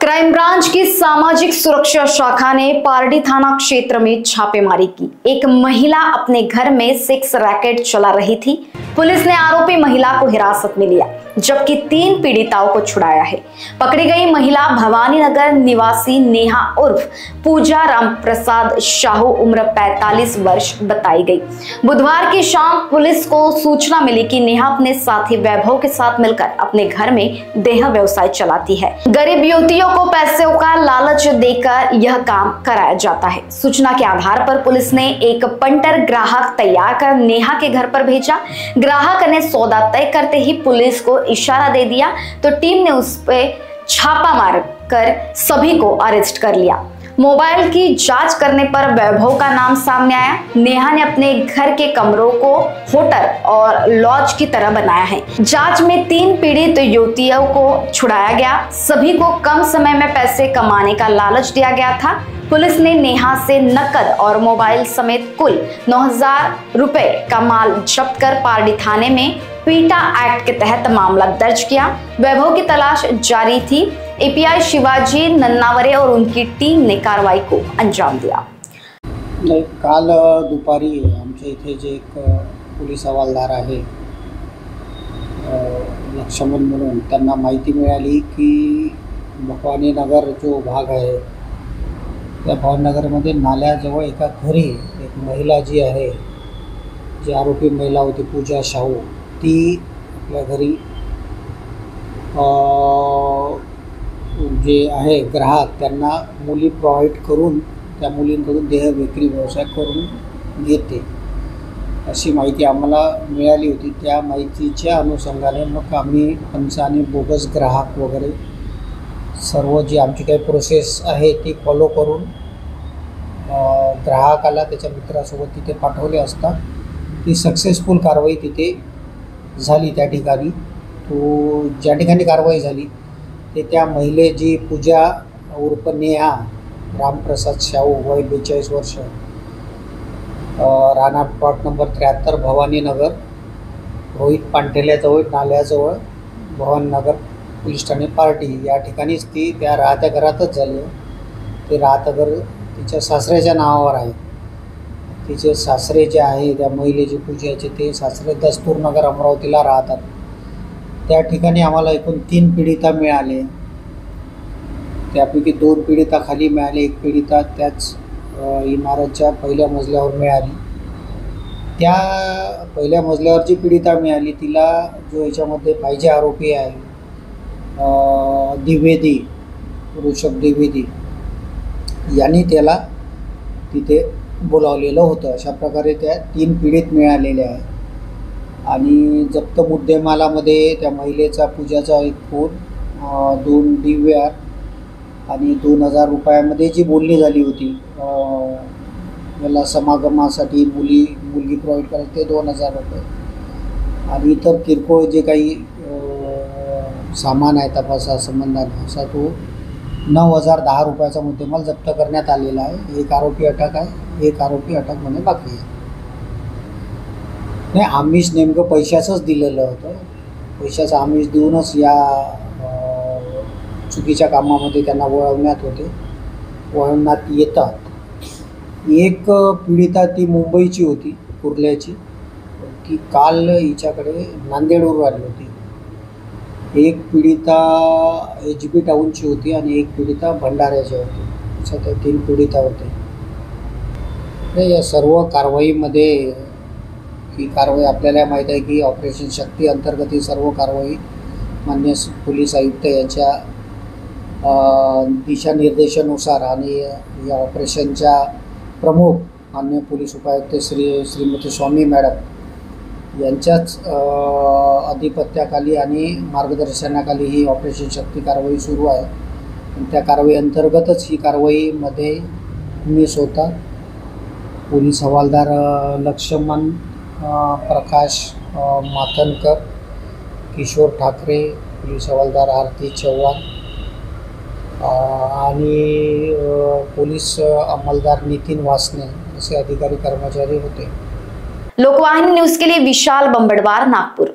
Crime branch की सामाजिक सुरक्षा शाखा ने पारडी थाना क्षेत्र में छापेमारी की। एक महिला अपने घर में सेक्स रैकेट चला रही थी। पुलिस ने आरोपी महिला को हिरासत में लिया, जबकि 3 पीड़िताओं को छुड़ाया है। पकड़ी गई महिला भवानी नगर निवासी नेहा उर्फ पूजा राम प्रसाद शाहू उम्र 45 वर्ष बताई गई। बुधवार की शाम पुलिस को सूचना मिली कि नेहा अपने साथी वैभव के साथ मिलकर अपने घर में देह व्यवसाय चलाती है। गरीब युवतियों को पैसों का लालच देकर यह काम कराया जाता है। सूचना के आधार पर पुलिस ने एक पंटर ग्राहक तैयार कर नेहा के घर पर भेजा। ग्राहक ने सौदा तय करते ही पुलिस को इशारा दे दिया तो टीम ने उस पर छापा मार कर सभी को अरेस्ट कर लिया। मोबाइल की जांच करने पर वैभव का नाम सामने आया। नेहा ने अपने घर के कमरों को होटल और लॉज की तरह बनाया है। जांच में 3 पीड़ित युवतियों को छुड़ाया गया। सभी को कम समय में पैसे कमाने का लालच दिया गया था। पुलिस ने नेहा से नकद और मोबाइल समेत कुल 9,000 रुपए का माल जब्त कर पारडी थाने में पीटा एक्ट के तहत मामला दर्ज किया। वैभव की तलाश जारी थी। एपीआई शिवाजी नन्नावरे और उनकी टीम ने कार्रवाई को अंजाम दिया। काल दुपारी आमच्या इथे जे एक पोलीस हवालदार आहे लक्ष्मण म्हणून त्यांना माहिती मिळाली की भवानी नगर जो भाग आहे त्या भवानीनगरमध्ये नाल्याजवळ एका घरी एक महिला जी आहे, जी आरोपी महिला होती पूजा शाहू, ती आपल्या घरी जे आहे ग्राहक त्यांना मुली प्रोव्हाइड करून त्या मुलींकडून देह विक्री व्यवसाय करून घेते अशी माहिती आम्हाला मिळाली होती। त्या माहितीच्या अनुषंगाने मग आम्ही पंचाने बोगस ग्राहक वगैरे सर्व जी आमची काही प्रोसेस आहे ती फॉलो करून ग्राहकाला त्याच्या मित्रासोबत तिथे पाठवले असता ती सक्सेसफुल कारवाई तिथे झाली। त्या ठिकाणी तो ज्या ठिकाणी कारवाई झाली ते त्या महिले जी पूजा उर्फ नेहा रामप्रसाद शाहू वय 42 वर्ष, राहणार plot number 73 Bhavani Nagar Rohit पांठेल्याजवळ नाल्याजवळ Bhawaninagar police Thane party या ठिकाणीच ती त्या राहत्या घरातच झाली। ते राहतं घर तिच्या सासऱ्याच्या नावावर आहे। तिचे सासरे जे आहे त्या महिलेची पूजाचे ते सासरे दस्तूरनगर अमरावतीला राहतात। त्या ठिकाणी आम्हाला एकूण 3 पीडिता मिळाले। त्यापैकी 2 पीडिता खाली मिळाले, 1 पीडिता त्याच इमारतच्या पहिल्या मजल्यावर मिळाली। त्या पहिल्या मजल्यावर जी पीडिता मिळाली तिला जो याच्यामध्ये पाहिजे आरोपी आहे द्विवेदी ऋषभ द्विवेदी यांनी त्याला तिथे बोलावलेलं होतं। अशा प्रकारे त्या 3 पीडित मिळालेल्या आहे। आणि जप्त मुद्देमालामध्ये त्या महिलेचा पूजाचा एक फोन, 2 DVR आणि 2,000 रुपयामध्ये जी बोलणी झाली होती याला समागमासाठी मुलगी प्रोव्हाइड करायची ते 2,000 रुपये आणि इतर किरकोळ जे काही सामान आहे तपासा संबंधाने असा तो 9,010 रुपयाचा मुद्देमाल जप्त करण्यात आलेला आहे। एक आरोपी अटक आहे, एक आरोपी अटक होणे बाकी आहे। नाही, आमिष नेमकं पैशाचंच दिलेलं होतं। पैशाचं आमिष देऊनच या चुकीच्या कामामध्ये त्यांना वळवण्यात येतात। एक पीडिता ती मुंबईची होती, कुर्ल्याची, ती काल हिच्याकडे नांदेडवरून आली होती। एक पीडिता HB टाऊनची होती आणि एक पीडिता भंडाऱ्याची होती। अशा त्या 3 पीडिता होते। या सर्व कारवाईमध्ये ही कारवाई आपल्याला माहीत आहे की ऑपरेशन शक्ती अंतर्गत ही सर्व कारवाई मान्य पोलीस आयुक्त यांच्या दिशानिर्देशानुसार आणि या ऑपरेशनच्या प्रमुख मान्य पोलीस उपायुक्त श्रीमती स्वामी मॅडम यांच्याच अधिपत्याखाली आणि मार्गदर्शनाखाली ही ऑपरेशन शक्ती कारवाई सुरू आहे। आणि त्या कारवाई अंतर्गतच ही कारवाईमध्ये मी स्वतः पोलीस हवालदार लक्ष्मण प्रकाश माथनकर, किशोर ठाकरे, पोलीस हवालदार आरती चव्हाण आणि पोलीस अंमलदार नितीन वासने असे अधिकारी कर्मचारी होते। लोकवाहिनी न्यूज के लिए विशाल बंबड़वार, नागपुर।